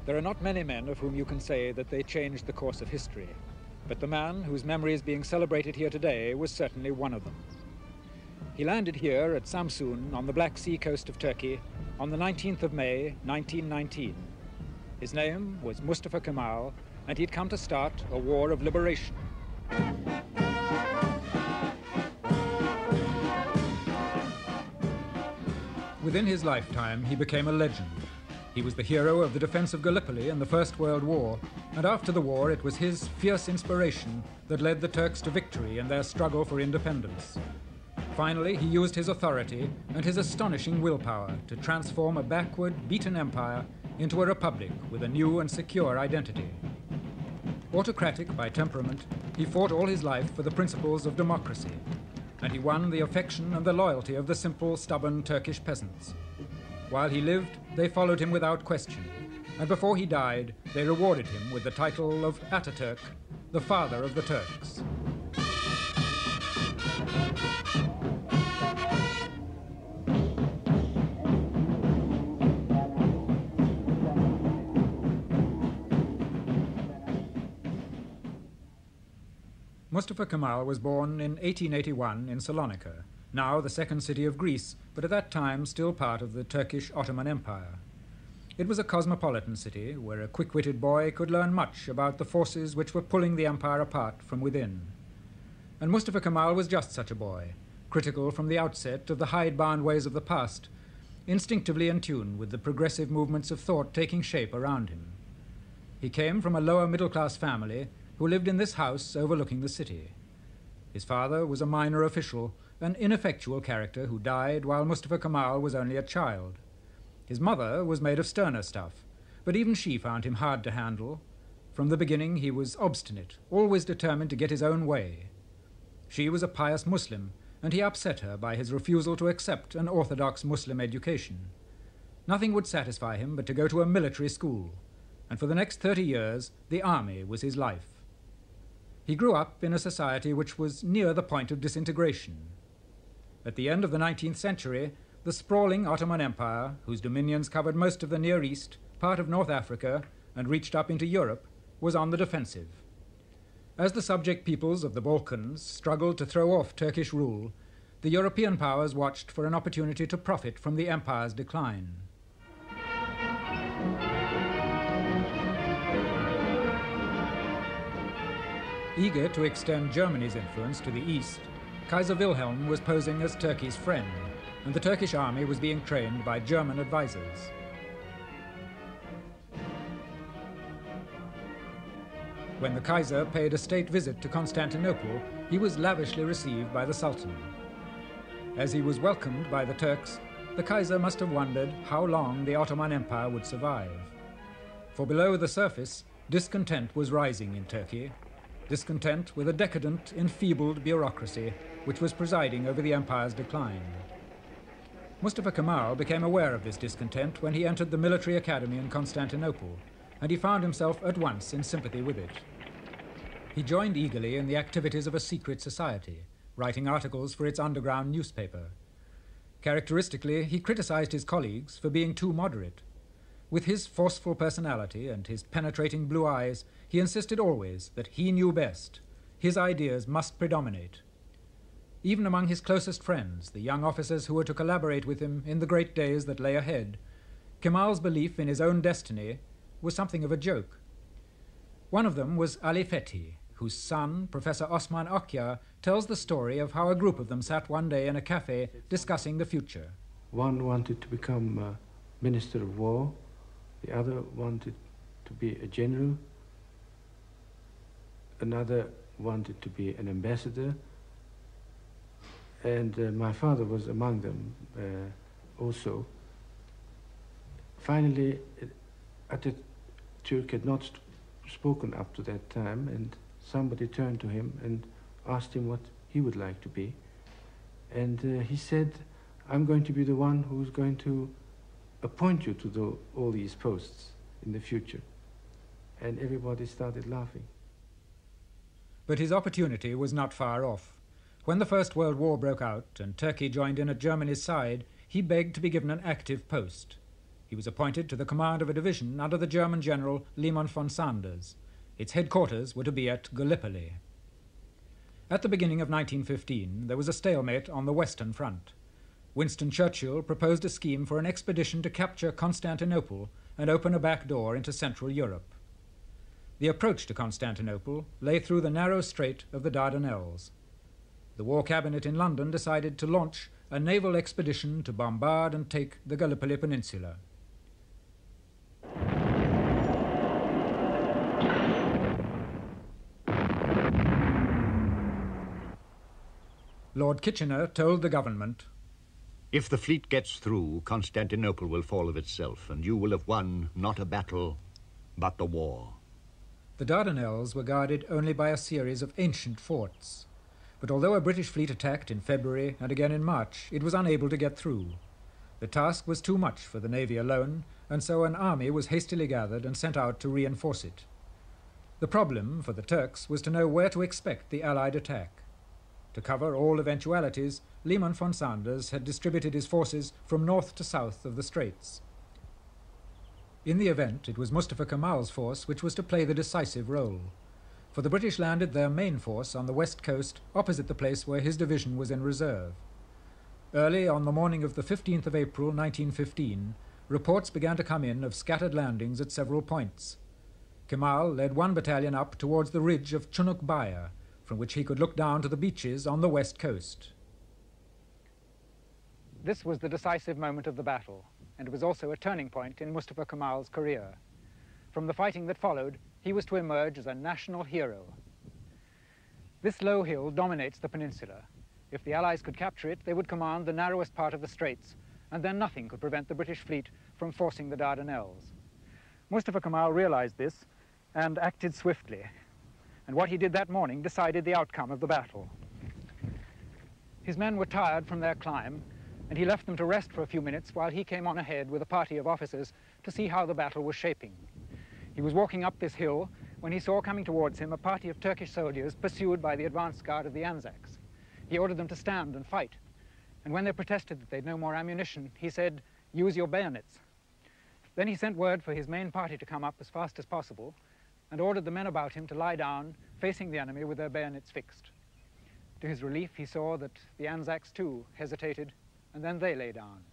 There are not many men of whom you can say that they changed the course of history, but the man whose memory is being celebrated here today was certainly one of them. He landed here at Samsun on the Black Sea coast of Turkey on the 19th of May, 1919. His name was Mustafa Kemal, and he'd come to start a war of liberation. Within his lifetime, he became a legend. He was the hero of the defense of Gallipoli in the First World War, and after the war it was his fierce inspiration that led the Turks to victory in their struggle for independence. Finally, he used his authority and his astonishing willpower to transform a backward, beaten empire into a republic with a new and secure identity. Autocratic by temperament, he fought all his life for the principles of democracy, and he won the affection and the loyalty of the simple, stubborn Turkish peasants. While he lived, they followed him without question, and before he died, they rewarded him with the title of Ataturk, the father of the Turks. Mustafa Kemal was born in 1881 in Salonika, now the second city of Greece, but at that time still part of the Turkish Ottoman Empire. It was a cosmopolitan city where a quick-witted boy could learn much about the forces which were pulling the empire apart from within. And Mustafa Kemal was just such a boy, critical from the outset of the hidebound ways of the past, instinctively in tune with the progressive movements of thought taking shape around him. He came from a lower middle-class family who lived in this house overlooking the city. His father was a minor official, an ineffectual character who died while Mustafa Kemal was only a child. His mother was made of sterner stuff, but even she found him hard to handle. From the beginning he was obstinate, always determined to get his own way. She was a pious Muslim, and he upset her by his refusal to accept an orthodox Muslim education. Nothing would satisfy him but to go to a military school, and for the next 30 years the army was his life. He grew up in a society which was near the point of disintegration. At the end of the 19th century, the sprawling Ottoman Empire, whose dominions covered most of the Near East, part of North Africa, and reached up into Europe, was on the defensive. As the subject peoples of the Balkans struggled to throw off Turkish rule, the European powers watched for an opportunity to profit from the empire's decline. Eager to extend Germany's influence to the east, Kaiser Wilhelm was posing as Turkey's friend, and the Turkish army was being trained by German advisors. When the Kaiser paid a state visit to Constantinople, he was lavishly received by the Sultan. As he was welcomed by the Turks, the Kaiser must have wondered how long the Ottoman Empire would survive. For below the surface, discontent was rising in Turkey, discontent with a decadent, enfeebled bureaucracy which was presiding over the empire's decline. Mustafa Kemal became aware of this discontent when he entered the military academy in Constantinople, and he found himself at once in sympathy with it. He joined eagerly in the activities of a secret society, writing articles for its underground newspaper. Characteristically, he criticized his colleagues for being too moderate. With his forceful personality and his penetrating blue eyes, he insisted always that he knew best. His ideas must predominate. even among his closest friends, the young officers who were to collaborate with him in the great days that lay ahead, Kemal's belief in his own destiny was something of a joke. One of them was Ali Fethi, whose son, Professor Osman Akyar, tells the story of how a group of them sat one day in a cafe discussing the future. One wanted to become Minister of War, the other wanted to be a general, another wanted to be an ambassador, and my father was among them also. Finally, Atatürk had not spoken up to that time, and somebody turned to him and asked him what he would like to be. And he said, I'm going to be the one who's going to appoint you to all these posts in the future. And everybody started laughing. But his opportunity was not far off. When the First World War broke out and Turkey joined in at Germany's side, he begged to be given an active post. He was appointed to the command of a division under the German general Liman von Sanders. Its headquarters were to be at Gallipoli. At the beginning of 1915, there was a stalemate on the Western Front. Winston Churchill proposed a scheme for an expedition to capture Constantinople and open a back door into Central Europe. The approach to Constantinople lay through the narrow strait of the Dardanelles. The War Cabinet in London decided to launch a naval expedition to bombard and take the Gallipoli Peninsula. Lord Kitchener told the government, "If the fleet gets through, Constantinople will fall of itself, and you will have won not a battle, but the war." The Dardanelles were guarded only by a series of ancient forts. But although a British fleet attacked in February and again in March, it was unable to get through. The task was too much for the Navy alone, and so an army was hastily gathered and sent out to reinforce it. The problem for the Turks was to know where to expect the Allied attack. To cover all eventualities, Liman von Sanders had distributed his forces from north to south of the Straits. In the event, it was Mustafa Kemal's force which was to play the decisive role. For the British landed their main force on the west coast, opposite the place where his division was in reserve. Early on the morning of the 15th of April 1915, reports began to come in of scattered landings at several points. Kemal led one battalion up towards the ridge of Chunuk Bair, from which he could look down to the beaches on the west coast. This was the decisive moment of the battle, and it was also a turning point in Mustafa Kemal's career. From the fighting that followed, he was to emerge as a national hero. This low hill dominates the peninsula. If the Allies could capture it, they would command the narrowest part of the straits, and then nothing could prevent the British fleet from forcing the Dardanelles. Mustafa Kemal realized this and acted swiftly. And what he did that morning decided the outcome of the battle. His men were tired from their climb, and he left them to rest for a few minutes while he came on ahead with a party of officers to see how the battle was shaping. He was walking up this hill when he saw coming towards him a party of Turkish soldiers pursued by the advance guard of the Anzacs. He ordered them to stand and fight, and when they protested that they'd no more ammunition, he said, "Use your bayonets." Then he sent word for his main party to come up as fast as possible, and ordered the men about him to lie down, facing the enemy with their bayonets fixed. To his relief, he saw that the Anzacs, too, hesitated, and then they lay down.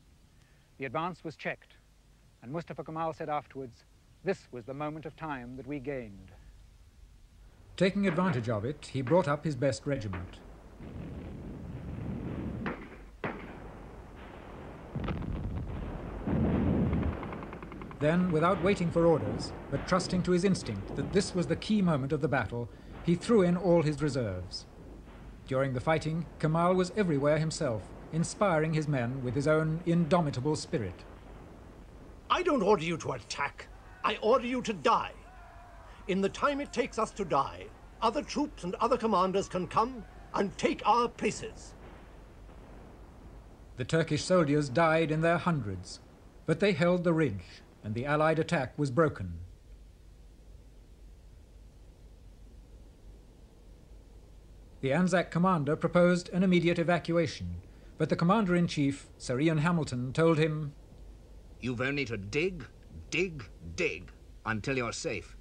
The advance was checked, and Mustafa Kemal said afterwards, "This was the moment of time that we gained." Taking advantage of it, he brought up his best regiment. Then, without waiting for orders, but trusting to his instinct that this was the key moment of the battle, he threw in all his reserves. During the fighting, Kemal was everywhere himself, inspiring his men with his own indomitable spirit. "I don't order you to attack. I order you to die. In the time it takes us to die, other troops and other commanders can come and take our places." The Turkish soldiers died in their hundreds, but they held the ridge, and the Allied attack was broken. The Anzac commander proposed an immediate evacuation, but the commander-in-chief, Sir Ian Hamilton, told him, "You've only to dig, dig, dig, until you're safe.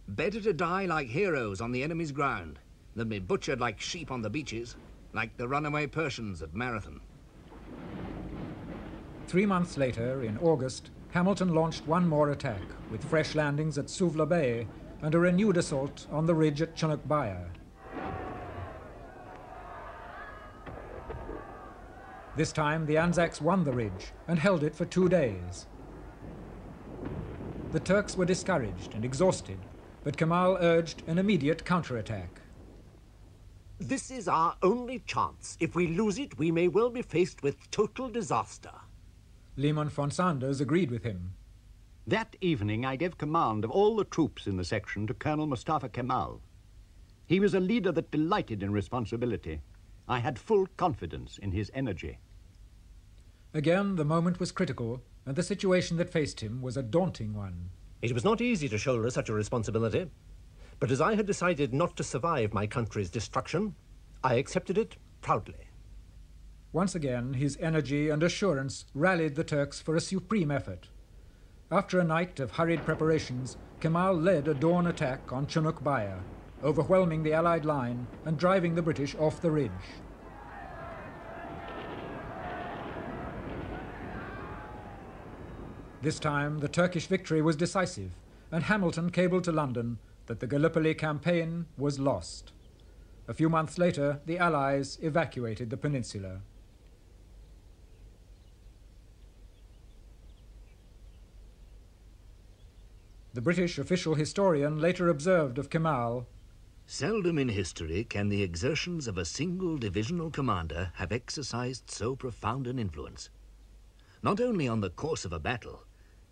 Better to die like heroes on the enemy's ground than be butchered like sheep on the beaches." like the runaway Persians at Marathon. 3 months later, in August, Hamilton launched one more attack, with fresh landings at Suvla Bay and a renewed assault on the ridge at Chunuk Bair. This time, the Anzacs won the ridge and held it for 2 days. The Turks were discouraged and exhausted, but Kemal urged an immediate counterattack. This is our only chance. If we lose it, we may well be faced with total disaster. Liman von Sanders agreed with him. That evening I gave command of all the troops in the section to Colonel Mustafa Kemal. He was a leader that delighted in responsibility. I had full confidence in his energy. Again, the moment was critical, and the situation that faced him was a daunting one. It was not easy to shoulder such a responsibility, but as I had decided not to survive my country's destruction, I accepted it proudly. Once again, his energy and assurance rallied the Turks for a supreme effort. After a night of hurried preparations, Kemal led a dawn attack on Chunuk Bair, overwhelming the Allied line and driving the British off the ridge. This time, the Turkish victory was decisive, and Hamilton cabled to London that the Gallipoli campaign was lost. A few months later, the Allies evacuated the peninsula. The British official historian later observed of Kemal, Seldom in history can the exertions of a single divisional commander have exercised so profound an influence, not only on the course of a battle,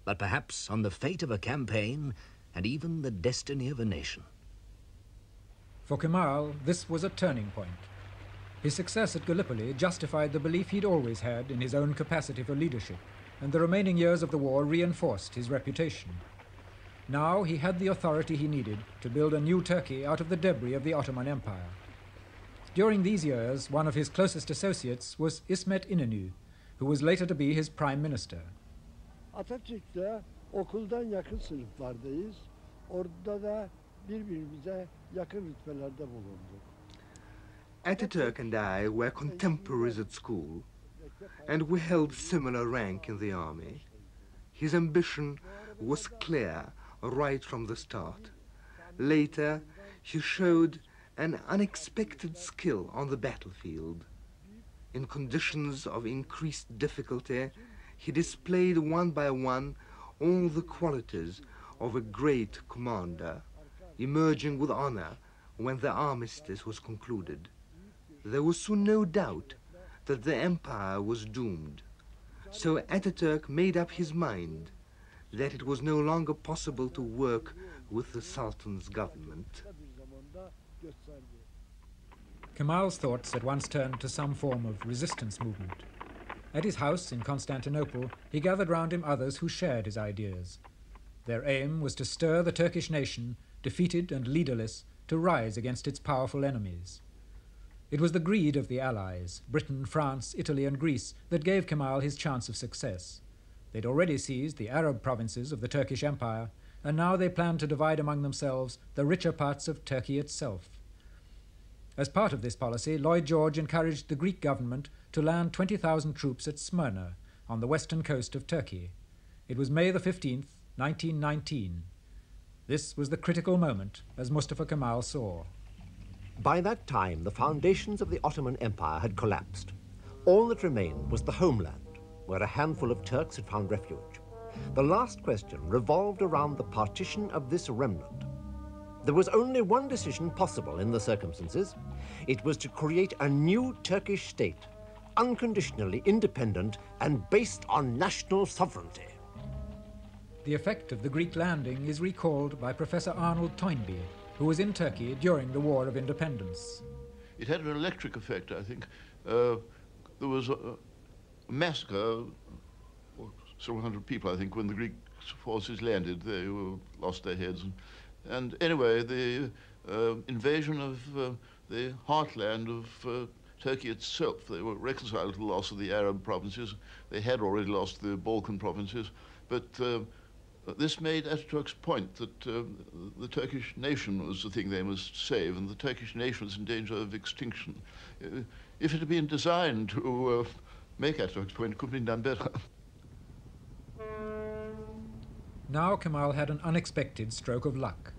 but perhaps on the fate of a campaign and even the destiny of a nation. For Kemal, this was a turning point. His success at Gallipoli justified the belief he'd always had in his own capacity for leadership, and the remaining years of the war reinforced his reputation. Now he had the authority he needed to build a new Turkey out of the debris of the Ottoman Empire. During these years, one of his closest associates was İsmet İnönü, who was later to be his prime minister. Atatürk'te okuldan yakın sınıflardayız. Orada da birbirimize yakın rütbelerde bulunduk. Ataturk and I were contemporaries at school, and we held similar rank in the army. His ambition was clear right from the start. Later, he showed an unexpected skill on the battlefield. In conditions of increased difficulty, he displayed one by one all the qualities of a great commander, emerging with honor when the armistice was concluded. There was soon no doubt that the empire was doomed. So Ataturk made up his mind that it was no longer possible to work with the Sultan's government. Kemal's thoughts at once turned to some form of resistance movement. At his house in Constantinople, he gathered round him others who shared his ideas. Their aim was to stir the Turkish nation, defeated and leaderless, to rise against its powerful enemies. It was the greed of the Allies, Britain, France, Italy and Greece, that gave Kemal his chance of success. They'd already seized the Arab provinces of the Turkish Empire, and now they planned to divide among themselves the richer parts of Turkey itself. As part of this policy, Lloyd George encouraged the Greek government to land 20,000 troops at Smyrna, on the western coast of Turkey. It was May the 15th, 1919. This was the critical moment, as Mustafa Kemal saw. By that time, the foundations of the Ottoman Empire had collapsed. All that remained was the homeland, where a handful of Turks had found refuge. The last question revolved around the partition of this remnant. There was only one decision possible in the circumstances. It was to create a new Turkish state, unconditionally independent and based on national sovereignty. The effect of the Greek landing is recalled by Professor Arnold Toynbee, who was in Turkey during the War of Independence. It had an electric effect, I think. There was a massacre, several hundred people, I think, when the Greek forces landed. They lost their heads. And anyway, the invasion of the heartland of Turkey itself, they were reconciled to the loss of the Arab provinces. They had already lost the Balkan provinces, but this made Ataturk's point that the Turkish nation was the thing they must save, and the Turkish nation was in danger of extinction. if it had been designed to make Atatürk's point, it could have been done better. Now Kemal had an unexpected stroke of luck.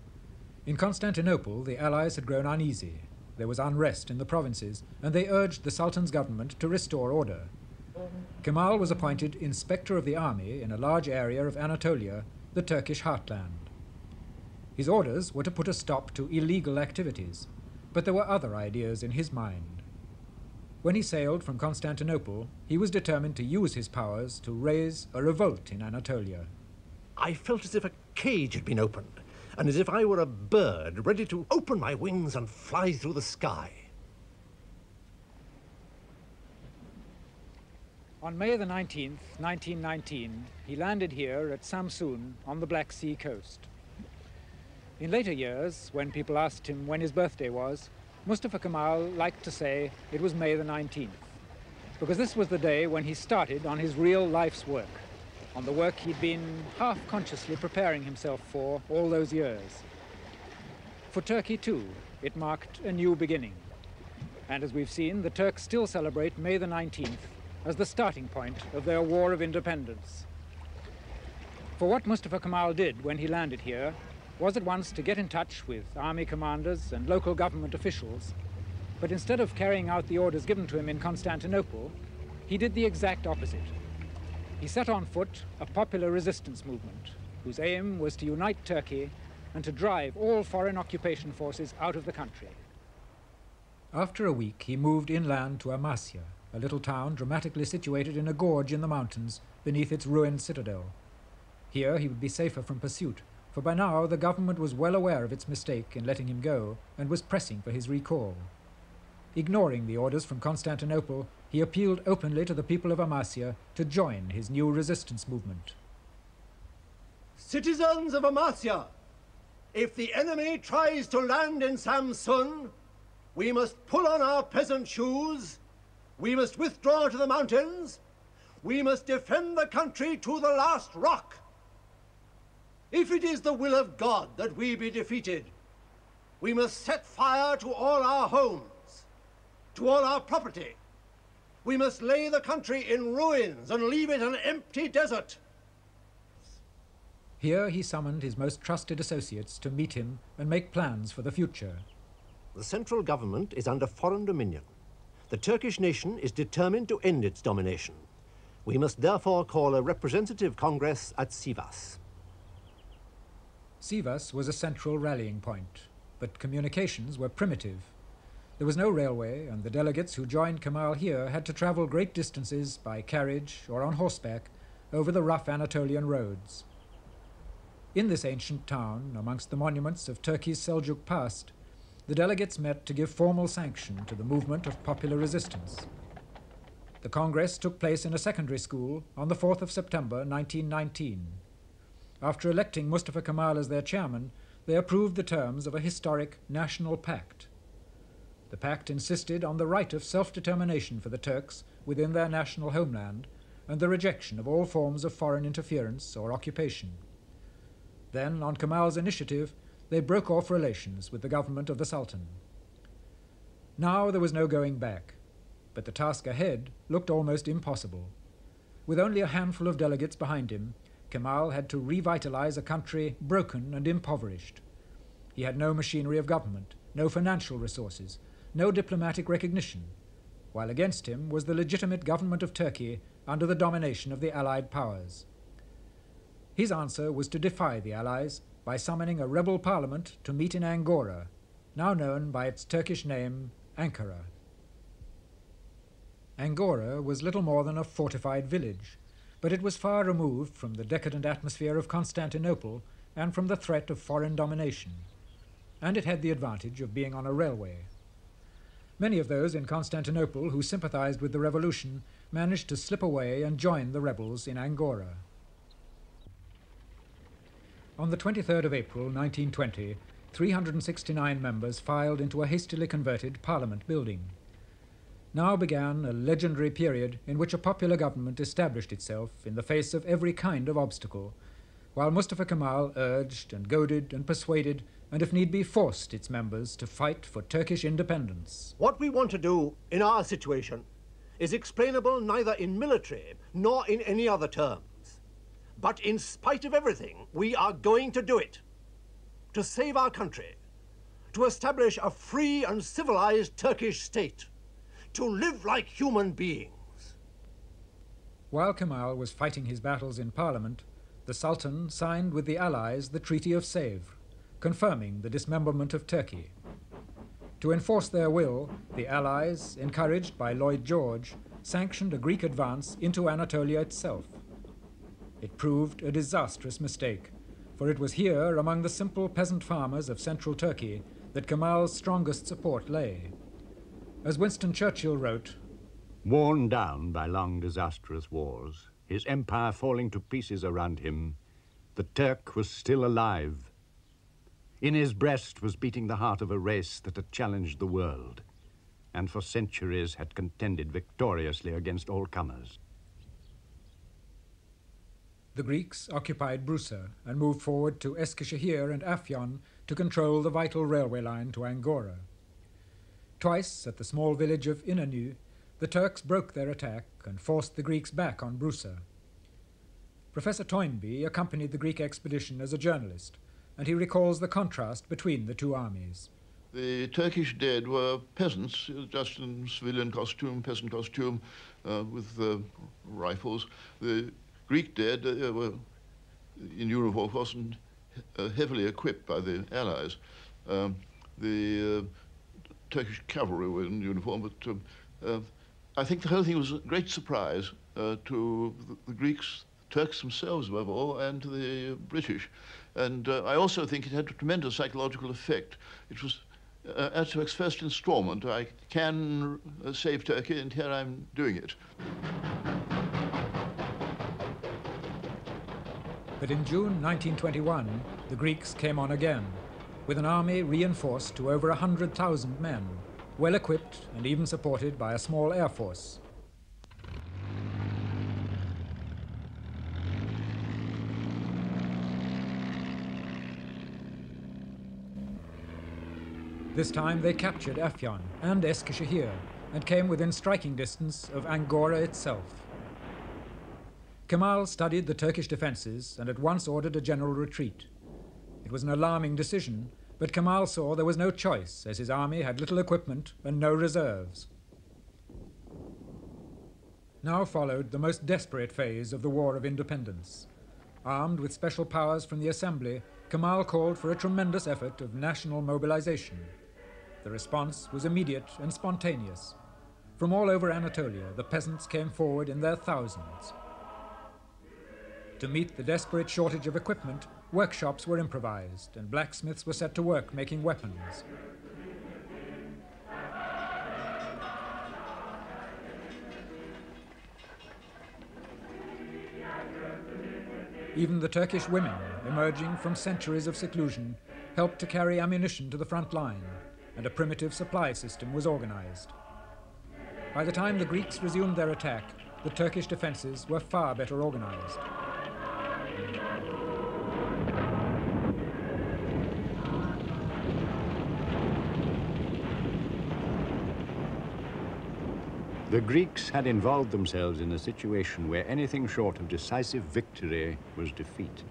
In Constantinople, the Allies had grown uneasy. There was unrest in the provinces, and they urged the Sultan's government to restore order. Kemal was appointed Inspector of the Army in a large area of Anatolia, the Turkish heartland. His orders were to put a stop to illegal activities, but there were other ideas in his mind. When he sailed from Constantinople, he was determined to use his powers to raise a revolt in Anatolia. I felt as if a cage had been opened, and as if I were a bird ready to open my wings and fly through the sky. On May the 19th, 1919, he landed here at Samsun on the Black Sea coast. In later years, when people asked him when his birthday was, Mustafa Kemal liked to say it was May the 19th, because this was the day when he started on his real life's work, on the work he'd been half-consciously preparing himself for all those years. For Turkey, too, it marked a new beginning. And as we've seen, the Turks still celebrate May the 19th as the starting point of their war of independence. For what Mustafa Kemal did when he landed here was at once to get in touch with army commanders and local government officials, but instead of carrying out the orders given to him in Constantinople, he did the exact opposite. He set on foot a popular resistance movement whose aim was to unite Turkey and to drive all foreign occupation forces out of the country. After a week, he moved inland to Amasya, a little town dramatically situated in a gorge in the mountains beneath its ruined citadel. Here he would be safer from pursuit, for by now the government was well aware of its mistake in letting him go and was pressing for his recall. Ignoring the orders from Constantinople, he appealed openly to the people of Amasya to join his new resistance movement. Citizens of Amasya, if the enemy tries to land in Samsun, we must pull on our peasant shoes, we must withdraw to the mountains, we must defend the country to the last rock. If it is the will of God that we be defeated, we must set fire to all our homes, to all our property. We must lay the country in ruins and leave it an empty desert. Here he summoned his most trusted associates to meet him and make plans for the future. The central government is under foreign dominion. The Turkish nation is determined to end its domination. We must therefore call a representative congress at Sivas. Sivas was a central rallying point, but communications were primitive. There was no railway, and the delegates who joined Kemal here had to travel great distances by carriage or on horseback over the rough Anatolian roads. In this ancient town, amongst the monuments of Turkey's Seljuk past, the delegates met to give formal sanction to the movement of popular resistance. The Congress took place in a secondary school on the 4th of September 1919. After electing Mustafa Kemal as their chairman, they approved the terms of a historic national pact. The pact insisted on the right of self-determination for the Turks within their national homeland and the rejection of all forms of foreign interference or occupation. Then, on Kemal's initiative, they broke off relations with the government of the Sultan. Now there was no going back, but the task ahead looked almost impossible. With only a handful of delegates behind him, Kemal had to revitalize a country broken and impoverished. He had no machinery of government, no financial resources, no diplomatic recognition, while against him was the legitimate government of Turkey under the domination of the Allied powers. His answer was to defy the Allies by summoning a rebel parliament to meet in Angora, now known by its Turkish name, Ankara. Angora was little more than a fortified village, but it was far removed from the decadent atmosphere of Constantinople and from the threat of foreign domination, and it had the advantage of being on a railway. Many of those in Constantinople who sympathized with the revolution managed to slip away and join the rebels in Angora. On the 23rd of April 1920, 369 members filed into a hastily converted parliament building. Now began a legendary period in which a popular government established itself in the face of every kind of obstacle, while Mustafa Kemal urged and goaded and persuaded and if need be forced its members to fight for Turkish independence. What we want to do in our situation is explainable neither in military nor in any other terms. But in spite of everything, we are going to do it. To save our country, to establish a free and civilized Turkish state, to live like human beings. While Kemal was fighting his battles in Parliament, the Sultan signed with the Allies the Treaty of Sèvres, confirming the dismemberment of Turkey. To enforce their will, the Allies, encouraged by Lloyd George, sanctioned a Greek advance into Anatolia itself. It proved a disastrous mistake, for it was here, among the simple peasant farmers of central Turkey, that Kemal's strongest support lay. As Winston Churchill wrote, "Worn down by long disastrous wars, his empire falling to pieces around him, the Turk was still alive. In his breast was beating the heart of a race that had challenged the world, and for centuries had contended victoriously against all comers." The Greeks occupied Bursa and moved forward to Eskişehir and Afyon to control the vital railway line to Angora. Twice, at the small village of İnönü, the Turks broke their attack and forced the Greeks back on Bursa. Professor Toynbee accompanied the Greek expedition as a journalist, and he recalls the contrast between the two armies. The Turkish dead were peasants, just in civilian costume, peasant costume, with rifles. The Greek dead were in uniform, of course, and heavily equipped by the Allies. The Turkish cavalry were in uniform, but I think the whole thing was a great surprise to the Greeks, Turks themselves above all, and to the British. And I also think it had a tremendous psychological effect. It was Atatürk's first installment. I can save Turkey, and here I'm doing it. But in June 1921, the Greeks came on again, with an army reinforced to over 100,000 men, well equipped and even supported by a small air force. This time they captured Afyon and Eskişehir and came within striking distance of Angora itself. Kemal studied the Turkish defenses and at once ordered a general retreat. It was an alarming decision, but Kemal saw there was no choice, as his army had little equipment and no reserves. Now followed the most desperate phase of the War of Independence. Armed with special powers from the Assembly, Kemal called for a tremendous effort of national mobilization. The response was immediate and spontaneous. From all over Anatolia, the peasants came forward in their thousands. To meet the desperate shortage of equipment, workshops were improvised and blacksmiths were set to work making weapons. Even the Turkish women, emerging from centuries of seclusion, helped to carry ammunition to the front line, and a primitive supply system was organized. By the time the Greeks resumed their attack, the Turkish defenses were far better organized. The Greeks had involved themselves in a situation where anything short of decisive victory was defeat.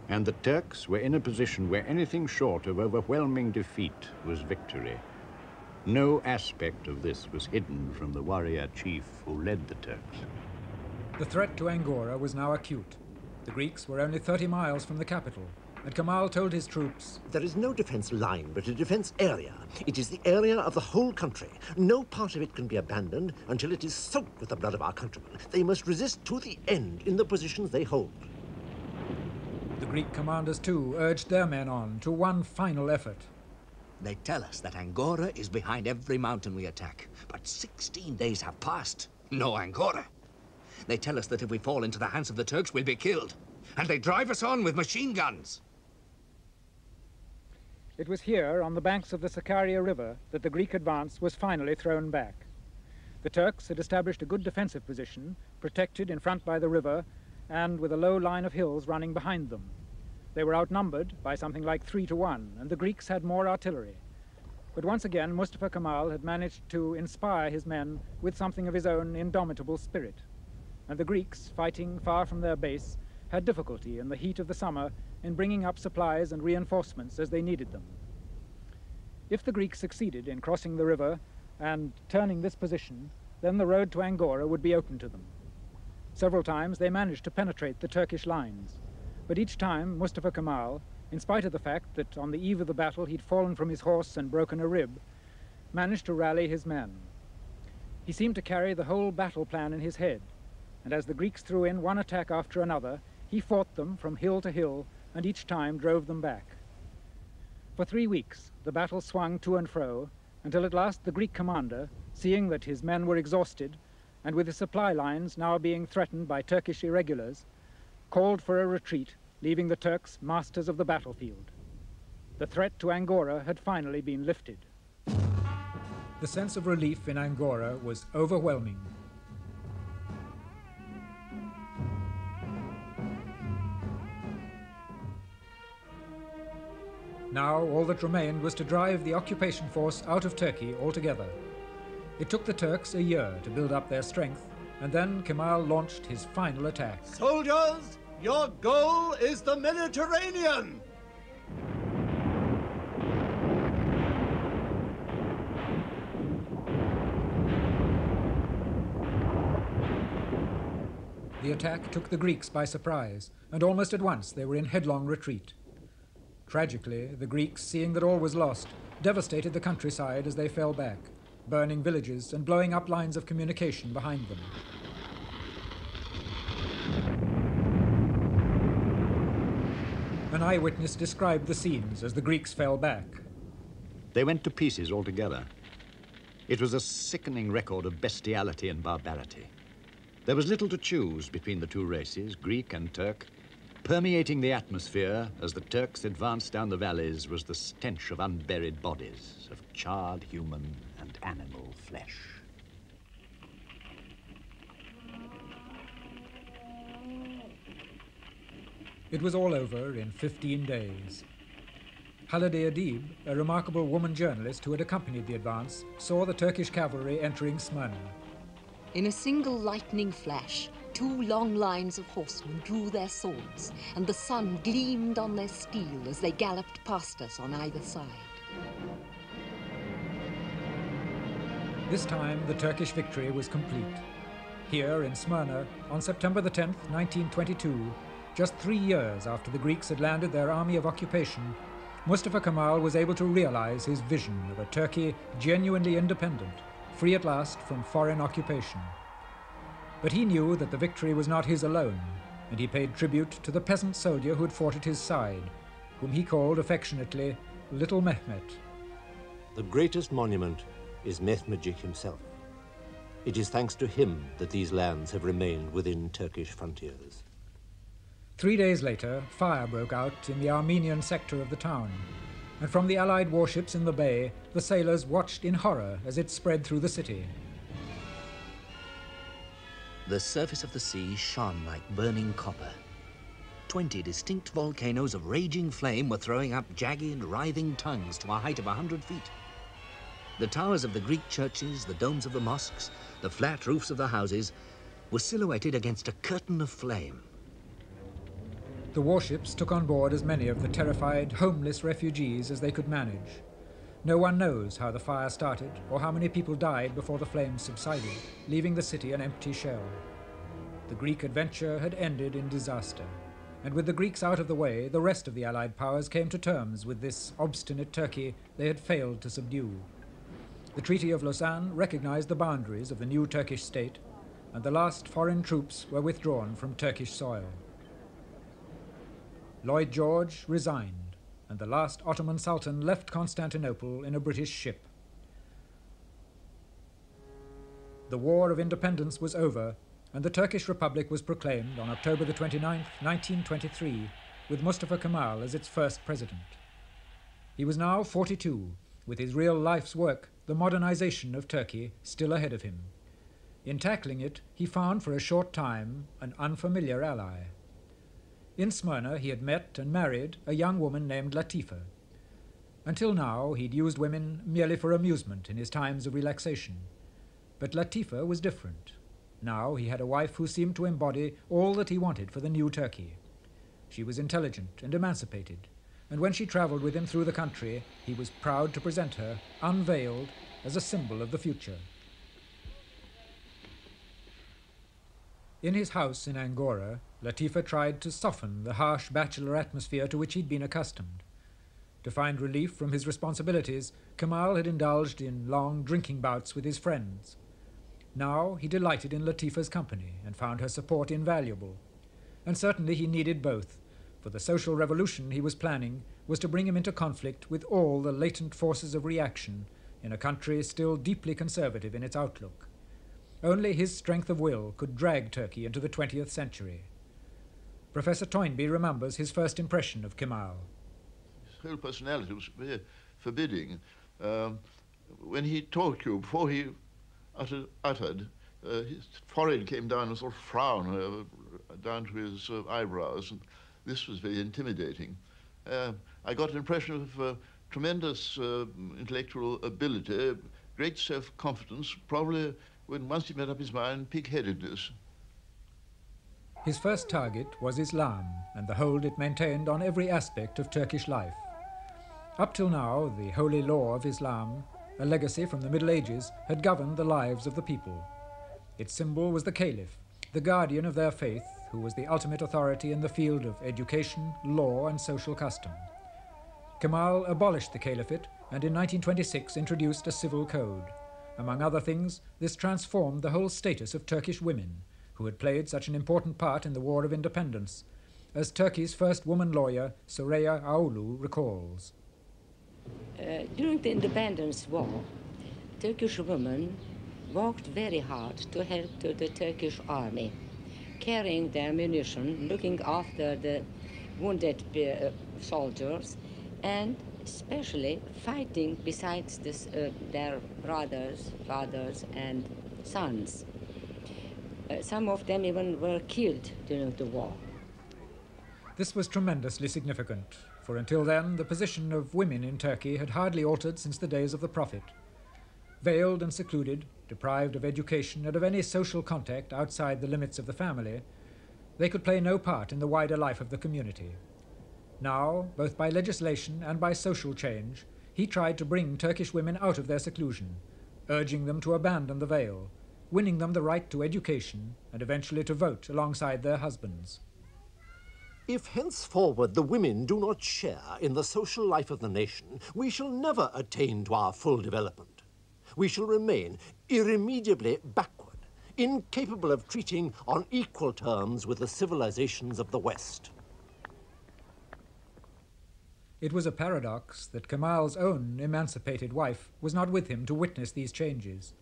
And the Turks were in a position where anything short of overwhelming defeat was victory. No aspect of this was hidden from the warrior chief who led the Turks. The threat to Angora was now acute. The Greeks were only 30 miles from the capital, and Kemal told his troops, "There is no defense line, but a defense area. It is the area of the whole country. No part of it can be abandoned until it is soaked with the blood of our countrymen. They must resist to the end in the positions they hold." The Greek commanders, too, urged their men on to one final effort. They tell us that Angora is behind every mountain we attack, but 16 days have passed. No Angora. They tell us that if we fall into the hands of the Turks, we'll be killed. And they drive us on with machine guns. It was here, on the banks of the Sakarya River, that the Greek advance was finally thrown back. The Turks had established a good defensive position, protected in front by the river, and with a low line of hills running behind them. They were outnumbered by something like 3 to 1, and the Greeks had more artillery. But once again, Mustafa Kemal had managed to inspire his men with something of his own indomitable spirit. And the Greeks, fighting far from their base, had difficulty in the heat of the summer in bringing up supplies and reinforcements as they needed them. If the Greeks succeeded in crossing the river and turning this position, then the road to Angora would be open to them. Several times they managed to penetrate the Turkish lines, but each time Mustafa Kemal, in spite of the fact that on the eve of the battle he'd fallen from his horse and broken a rib, managed to rally his men. He seemed to carry the whole battle plan in his head, and as the Greeks threw in one attack after another, he fought them from hill to hill and each time drove them back. For 3 weeks the battle swung to and fro, until at last the Greek commander, seeing that his men were exhausted and with the supply lines now being threatened by Turkish irregulars, called for a retreat, leaving the Turks masters of the battlefield. The threat to Angora had finally been lifted. The sense of relief in Angora was overwhelming. Now all that remained was to drive the occupation force out of Turkey altogether. It took the Turks a year to build up their strength, and then Kemal launched his final attack. Soldiers, your goal is the Mediterranean! The attack took the Greeks by surprise, and almost at once they were in headlong retreat. Tragically, the Greeks, seeing that all was lost, devastated the countryside as they fell back, burning villages and blowing up lines of communication behind them. An eyewitness described the scenes as the Greeks fell back. They went to pieces altogether. It was a sickening record of bestiality and barbarity. There was little to choose between the two races, Greek and Turk. Permeating the atmosphere as the Turks advanced down the valleys was the stench of unburied bodies, of charred human and animal flesh. It was all over in 15 days. Halide Adib, a remarkable woman journalist who had accompanied the advance, saw the Turkish cavalry entering Smyrna. In a single lightning flash, 2 long lines of horsemen drew their swords, and the sun gleamed on their steel as they galloped past us on either side. This time, the Turkish victory was complete. Here in Smyrna, on September the 10th, 1922, just 3 years after the Greeks had landed their army of occupation, Mustafa Kemal was able to realize his vision of a Turkey genuinely independent, free at last from foreign occupation. But he knew that the victory was not his alone, and he paid tribute to the peasant soldier who had fought at his side, whom he called affectionately Little Mehmet. The greatest monument is Mehmetçik himself. It is thanks to him that these lands have remained within Turkish frontiers. 3 days later, fire broke out in the Armenian sector of the town, and from the Allied warships in the bay, the sailors watched in horror as it spread through the city. The surface of the sea shone like burning copper. 20 distinct volcanoes of raging flame were throwing up jagged, writhing tongues to a height of 100 feet. The towers of the Greek churches, the domes of the mosques, the flat roofs of the houses were silhouetted against a curtain of flame. The warships took on board as many of the terrified, homeless refugees as they could manage. No one knows how the fire started or how many people died before the flames subsided, leaving the city an empty shell. The Greek adventure had ended in disaster, and with the Greeks out of the way, the rest of the Allied powers came to terms with this obstinate Turkey they had failed to subdue. The Treaty of Lausanne recognized the boundaries of the new Turkish state, and the last foreign troops were withdrawn from Turkish soil. Lloyd George resigned, and the last Ottoman Sultan left Constantinople in a British ship. The War of Independence was over, and the Turkish Republic was proclaimed on October the 29th, 1923, with Mustafa Kemal as its first president. He was now 42, with his real life's work, the modernization of Turkey, still ahead of him. In tackling it, he found for a short time an unfamiliar ally. In Smyrna, he had met and married a young woman named Latifa. Until now, he'd used women merely for amusement in his times of relaxation. But Latifa was different. Now he had a wife who seemed to embody all that he wanted for the new Turkey. She was intelligent and emancipated, and when she travelled with him through the country, he was proud to present her, unveiled, as a symbol of the future. In his house in Angora, Latifa tried to soften the harsh bachelor atmosphere to which he'd been accustomed. To find relief from his responsibilities, Kemal had indulged in long drinking bouts with his friends. Now he delighted in Latifa's company and found her support invaluable. And certainly he needed both, for the social revolution he was planning was to bring him into conflict with all the latent forces of reaction in a country still deeply conservative in its outlook. Only his strength of will could drag Turkey into the 20th century. Professor Toynbee remembers his first impression of Kemal. His whole personality was very forbidding. When he talked to you, before he uttered, his forehead came down a sort of frown down to his eyebrows, and this was very intimidating. I got an impression of tremendous intellectual ability, great self-confidence, probably, when once he made up his mind, pig-headedness. His first target was Islam and the hold it maintained on every aspect of Turkish life. Up till now, the holy law of Islam, a legacy from the Middle Ages, had governed the lives of the people. Its symbol was the Caliph, the guardian of their faith, who was the ultimate authority in the field of education, law, and social custom. Kemal abolished the Caliphate and in 1926 introduced a civil code. Among other things, this transformed the whole status of Turkish women, who had played such an important part in the War of Independence, as Turkey's first woman lawyer, Süreyya Ağulu, recalls. During the Independence War, Turkish women worked very hard to help to the Turkish army, carrying their ammunition, looking after the wounded soldiers, and especially fighting besides this, their brothers, fathers, and sons. Some of them even were killed during the war. This was tremendously significant, for until then the position of women in Turkey had hardly altered since the days of the Prophet. Veiled and secluded, deprived of education and of any social contact outside the limits of the family, they could play no part in the wider life of the community. Now, both by legislation and by social change, he tried to bring Turkish women out of their seclusion, urging them to abandon the veil, winning them the right to education and eventually to vote alongside their husbands. If henceforward the women do not share in the social life of the nation, we shall never attain to our full development. We shall remain irremediably backward, incapable of treating on equal terms with the civilizations of the West. It was a paradox that Kemal's own emancipated wife was not with him to witness these changes.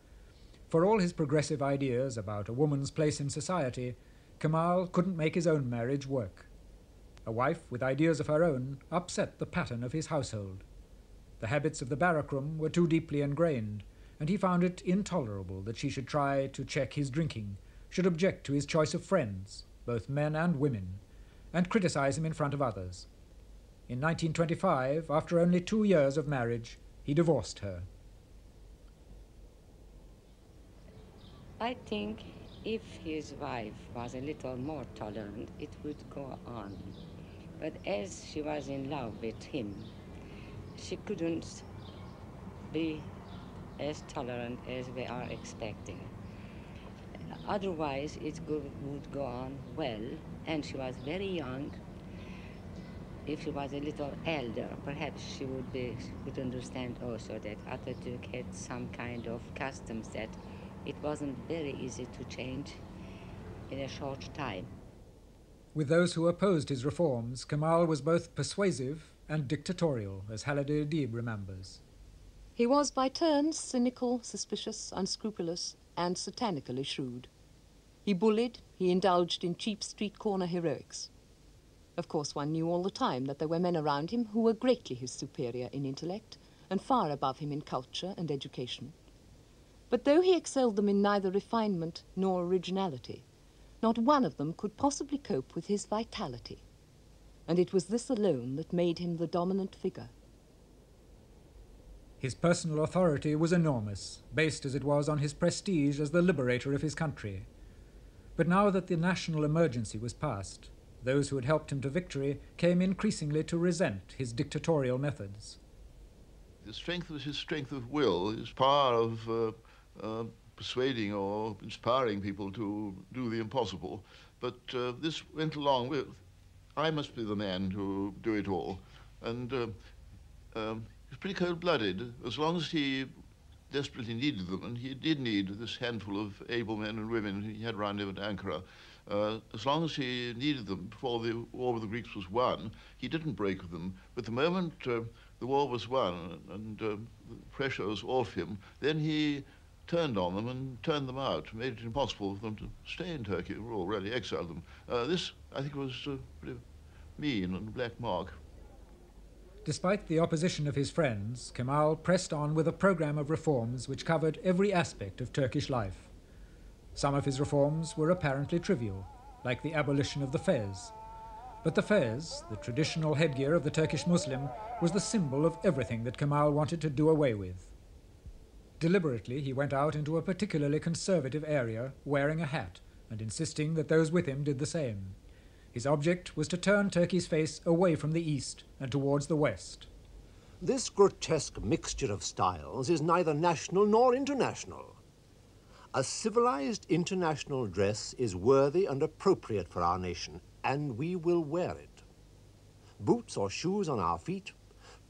For all his progressive ideas about a woman's place in society, Kemal couldn't make his own marriage work. A wife with ideas of her own upset the pattern of his household. The habits of the barrack room were too deeply ingrained, and he found it intolerable that she should try to check his drinking, should object to his choice of friends, both men and women, and criticize him in front of others. In 1925, after only 2 years of marriage, he divorced her. I think if his wife was a little more tolerant, it would go on. But as she was in love with him, she couldn't be as tolerant as we are expecting. Otherwise, it would go on well, and she was very young. If she was a little elder, perhaps she would understand also that Atatürk had some kind of customs that it wasn't very easy to change in a short time. With those who opposed his reforms, Kemal was both persuasive and dictatorial, as Halide Edeb remembers. He was by turns cynical, suspicious, unscrupulous, and satanically shrewd. He bullied, he indulged in cheap street corner heroics. Of course, one knew all the time that there were men around him who were greatly his superior in intellect and far above him in culture and education. But though he excelled them in neither refinement nor originality, not one of them could possibly cope with his vitality, and it was this alone that made him the dominant figure. His personal authority was enormous, based as it was on his prestige as the liberator of his country. But now that the national emergency was past, those who had helped him to victory came increasingly to resent his dictatorial methods. The strength was his strength of will, his power of persuading or inspiring people to do the impossible. But this went along with, I must be the man to do it all. And he was pretty cold-blooded. As long as he desperately needed them, and he did need this handful of able men and women he had round him at Ankara, as long as he needed them before the war with the Greeks was won, he didn't break with them. But the moment the war was won and the pressure was off him, then he turned on them and turned them out, made it impossible for them to stay in Turkey, or already exiled them. This, I think, was pretty mean and a black mark. Despite the opposition of his friends, Kemal pressed on with a program of reforms which covered every aspect of Turkish life. Some of his reforms were apparently trivial, like the abolition of the fez. But the fez, the traditional headgear of the Turkish Muslim, was the symbol of everything that Kemal wanted to do away with. Deliberately, he went out into a particularly conservative area wearing a hat and insisting that those with him did the same. His object was to turn Turkey's face away from the east and towards the west. This grotesque mixture of styles is neither national nor international. A civilized international dress is worthy and appropriate for our nation, and we will wear it. Boots or shoes on our feet,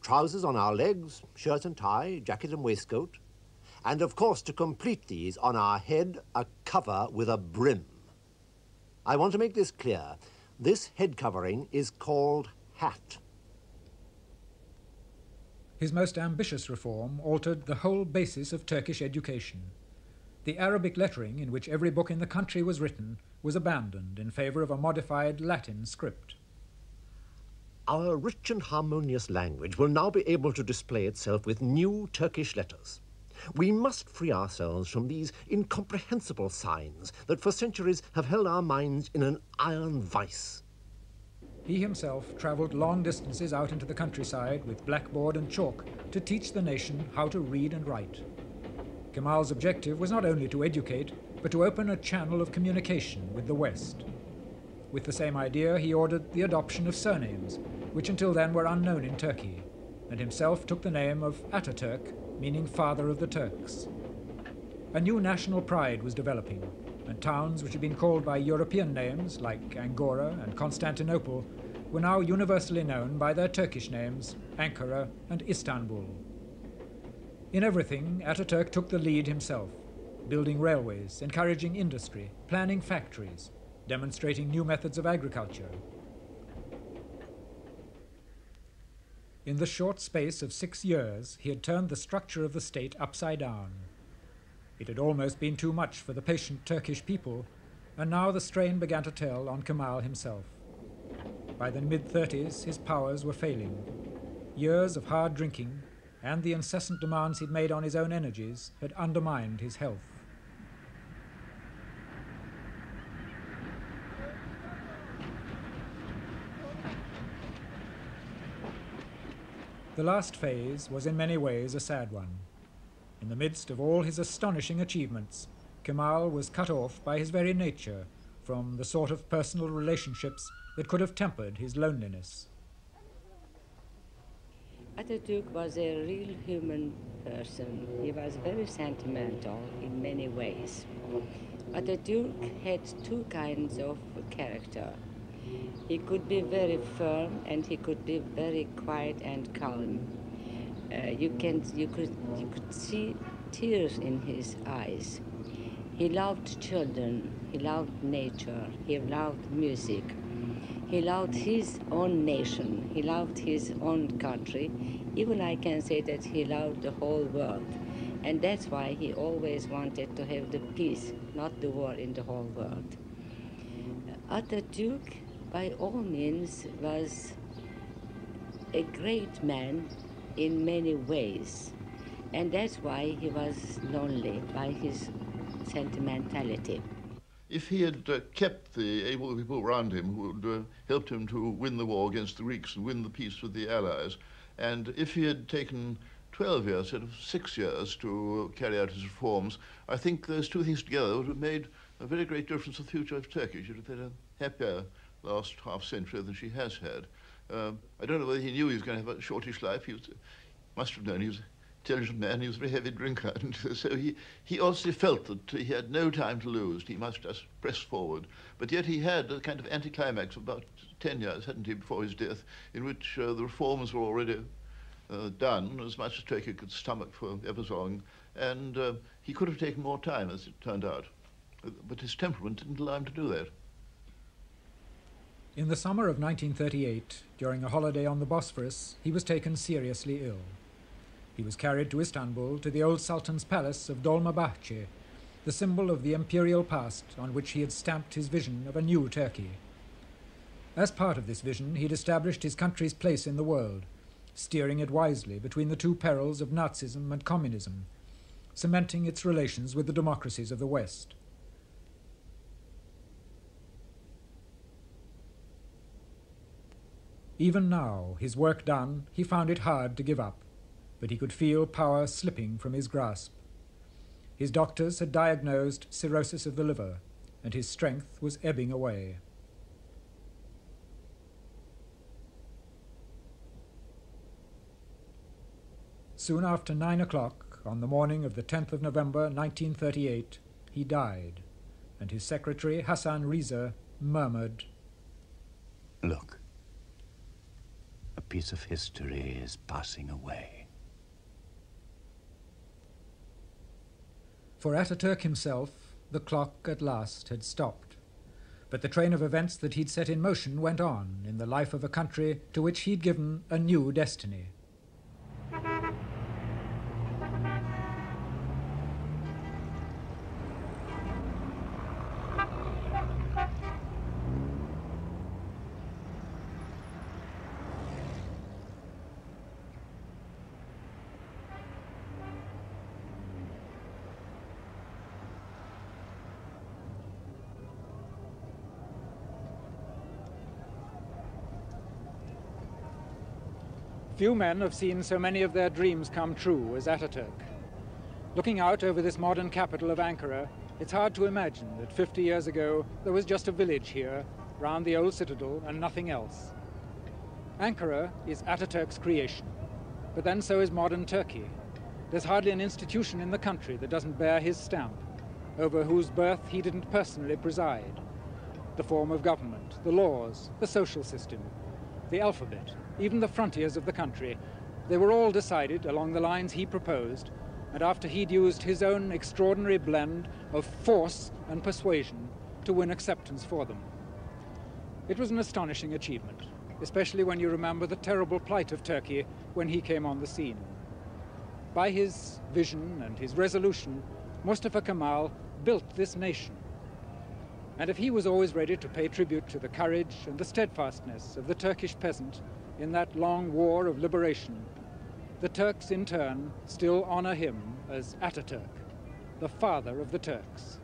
trousers on our legs, shirt and tie, jacket and waistcoat, and of course, to complete these, on our head, a cover with a brim. I want to make this clear. This head covering is called hat. His most ambitious reform altered the whole basis of Turkish education. The Arabic lettering, in which every book in the country was written, was abandoned in favor of a modified Latin script. Our rich and harmonious language will now be able to display itself with new Turkish letters. We must free ourselves from these incomprehensible signs that for centuries have held our minds in an iron vice. He himself travelled long distances out into the countryside with blackboard and chalk to teach the nation how to read and write. Kemal's objective was not only to educate, but to open a channel of communication with the West. With the same idea, he ordered the adoption of surnames, which until then were unknown in Turkey, and himself took the name of Ataturk, meaning father of the Turks. A new national pride was developing, and towns which had been called by European names, like Angora and Constantinople, were now universally known by their Turkish names, Ankara and Istanbul. In everything, Ataturk took the lead himself, building railways, encouraging industry, planning factories, demonstrating new methods of agriculture. In the short space of 6 years, he had turned the structure of the state upside down. It had almost been too much for the patient Turkish people, and now the strain began to tell on Kemal himself. By the mid-30s, his powers were failing. Years of hard drinking and the incessant demands he'd made on his own energies had undermined his health. The last phase was in many ways a sad one. In the midst of all his astonishing achievements, Kemal was cut off by his very nature from the sort of personal relationships that could have tempered his loneliness. Ataturk was a real human person. He was very sentimental in many ways. Ataturk had two kinds of character. He could be very firm and he could be very quiet and calm. You could see tears in his eyes. He loved children, he loved nature, he loved music. He loved his own nation, he loved his own country. Even I can say that he loved the whole world. And that's why he always wanted to have the peace, not the war in the whole world. Ataturk, by all means, was a great man in many ways. And that's why he was lonely, by his sentimentality. if he had kept the able people around him who had helped him to win the war against the Greeks and win the peace with the Allies, and if he had taken 12 years instead of 6 years to carry out his reforms, I think those two things together would have made a very great difference to the future of Turkey. She would have had a happier last half century than she has had. I don't know whether he knew he was going to have a shortish life. He must have known he was an intelligent man. He was a very heavy drinker, and so he also felt that he had no time to lose. He must just press forward. But yet he had a kind of anticlimax of about 10 years, hadn't he, before his death, in which the reforms were already done, as much as Turkey could stomach for ever so long, and he could have taken more time, as it turned out. But his temperament didn't allow him to do that. In the summer of 1938, during a holiday on the Bosphorus, he was taken seriously ill. He was carried to Istanbul to the old Sultan's palace of Dolmabahce, the symbol of the imperial past on which he had stamped his vision of a new Turkey. As part of this vision, he'd established his country's place in the world, steering it wisely between the two perils of Nazism and communism, cementing its relations with the democracies of the West. Even now, his work done, he found it hard to give up, but he could feel power slipping from his grasp. His doctors had diagnosed cirrhosis of the liver, and his strength was ebbing away. Soon after 9 o'clock, on the morning of the 10th of November 1938, he died, and his secretary, Hassan Riza, murmured, "Look, a piece of history is passing away." For Ataturk himself, the clock at last had stopped. But the train of events that he'd set in motion went on in the life of a country to which he'd given a new destiny. Few men have seen so many of their dreams come true as Ataturk. Looking out over this modern capital of Ankara, it's hard to imagine that 50 years ago there was just a village here, round the old citadel, and nothing else. Ankara is Ataturk's creation, but then so is modern Turkey. There's hardly an institution in the country that doesn't bear his stamp, over whose birth he didn't personally preside. The form of government, the laws, the social system, the alphabet, even the frontiers of the country, they were all decided along the lines he proposed, and after he'd used his own extraordinary blend of force and persuasion to win acceptance for them. It was an astonishing achievement, especially when you remember the terrible plight of Turkey when he came on the scene. By his vision and his resolution, Mustafa Kemal built this nation. And if he was always ready to pay tribute to the courage and the steadfastness of the Turkish peasant in that long war of liberation, the Turks in turn still honor him as Ataturk, the father of the Turks.